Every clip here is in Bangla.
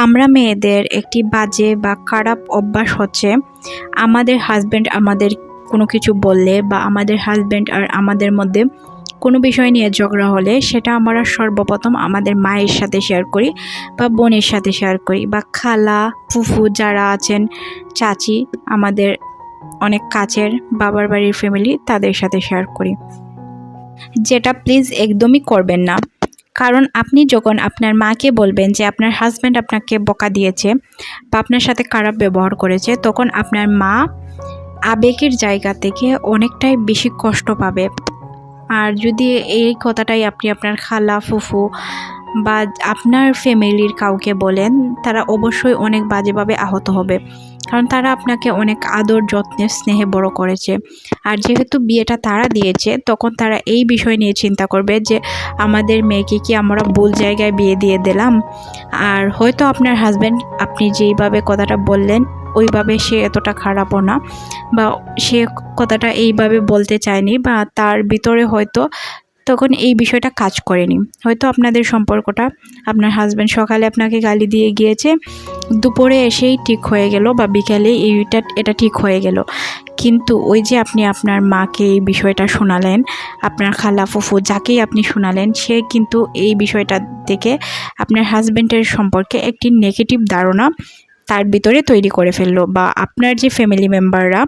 আমরা মেয়েদের একটি বাজে বা খারাপ অভ্যাস হচ্ছে আমাদের হাজব্যান্ড আমাদের কোনো কিছু বললে বা আমাদের হাজব্যান্ড আর আমাদের মধ্যে কোনো বিষয় নিয়ে ঝগড়া হলে সেটা আমরা সর্বপ্রথম আমাদের মায়ের সাথে শেয়ার করি বা বোনের সাথে শেয়ার করি বা খালা ফুফু যারা আছেন, চাচি, আমাদের অনেক কাছের বাবার বাড়ির ফ্যামিলি, তাদের সাথে শেয়ার করি। যেটা প্লিজ একদমই করবেন না। কারণ আপনি যখন আপনার মাকে বলবেন যে আপনার হাজব্যান্ড আপনাকে বকা দিয়েছে বা আপনার সাথে খারাপ ব্যবহার করেছে, তখন আপনার মা আবেগের জায়গা থেকে অনেকটাই বেশি কষ্ট পাবে। আর যদি এই কথাটাই আপনি আপনার খালা ফুফু বা আপনার ফ্যামিলির কাউকে বলেন, তারা অবশ্যই অনেক বাজেভাবে আহত হবে। কারণ তারা আপনাকে অনেক আদর যত্নে স্নেহে বড় করেছে। আর যেহেতু বিয়েটা তারা দিয়েছে, তখন তারা এই বিষয় নিয়ে চিন্তা করবে যে আমাদের মেয়েকে কি আমরা ভুল জায়গায় বিয়ে দিয়ে দিলাম। আর হয়তো আপনার হাজব্যান্ড আপনি যেইভাবে কথাটা বললেন ওইভাবে সে এতটা খারাপও না, বা সে কথাটা এইভাবে বলতে চায়নি, বা তার ভিতরে হয়তো তখন এই বিষয়টা কাজ করেনি। হয়তো আপনাদের সম্পর্কটা, আপনার হাজব্যান্ড সকালে আপনাকে গালি দিয়ে গিয়েছে, দুপুরে এসেই ঠিক হয়ে গেল বা বিকালে এটা ঠিক হয়ে গেল। কিন্তু ওই যে আপনি আপনার মাকে এই বিষয়টা শোনালেন, আপনার খালা ফুফু যাকেই আপনি শোনালেন, সে কিন্তু এই বিষয়টা থেকে আপনার হাজব্যান্ডের সম্পর্কে একটি নেগেটিভ ধারণা তার ভিতরে তৈরি করে ফেললো, বা আপনার যে ফ্যামিলি মেম্বাররা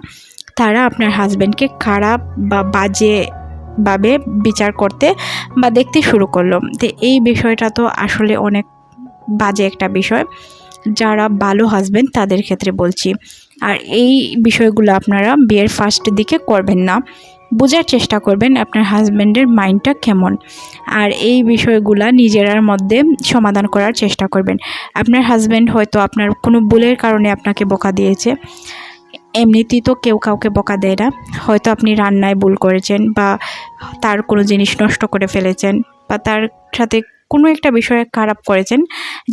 তারা আপনার হাজব্যান্ডকে খারাপ বা বাজে ভাবে বিচার করতে বা দেখতে শুরু করলো। তো এই বিষয়টা তো আসলে অনেক বাজে একটা বিষয়, যারা ভালো হাজব্যান্ড তাদের ক্ষেত্রে বলছি। আর এই বিষয়গুলো আপনারা বিয়ের ফার্স্ট দিকে করবেন না। বোঝার চেষ্টা করবেন আপনার হাজব্যান্ডের মাইন্ডটা কেমন, আর এই বিষয়গুলা নিজেরার মধ্যে সমাধান করার চেষ্টা করবেন। আপনার হাজব্যান্ড হয়তো আপনার কোনো ভুলের কারণে আপনাকে বকা দিয়েছে। এমনিতেই তো কেউ কাউকে বকা দেয় না। হয়তো আপনি রান্নায় ভুল করেছেন, বা তার কোনো জিনিস নষ্ট করে ফেলেছেন, বা তার সাথে কোনো একটা বিষয়ে খারাপ করেছেন,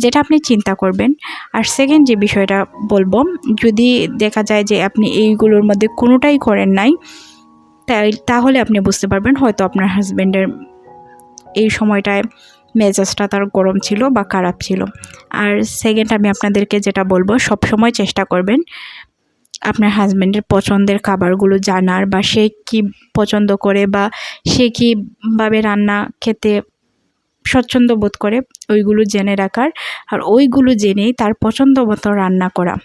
যেটা আপনি চিন্তা করবেন। আর সেকেন্ড যে বিষয়টা বলবো, যদি দেখা যায় যে আপনি এইগুলোর মধ্যে কোনোটাই করেন নাই, তাহলে আপনি বুঝতে পারবেন হয়তো আপনার হাজব্যান্ডের এই সময়টায় মেজাজটা তার গরম ছিল বা খারাপ ছিল। আর সেকেন্ড আমি আপনাদেরকে যেটা বলবো, সব সময় চেষ্টা করবেন আপনার হাজব্যান্ডের পছন্দের খাবারগুলো জানার, বা সে কি পছন্দ করে বা সে কীভাবে রান্না খেতে স্বচ্ছন্দ বোধ করে ওইগুলো জেনে রাখার, আর ওইগুলো জেনেই তার পছন্দ মতো রান্না করা।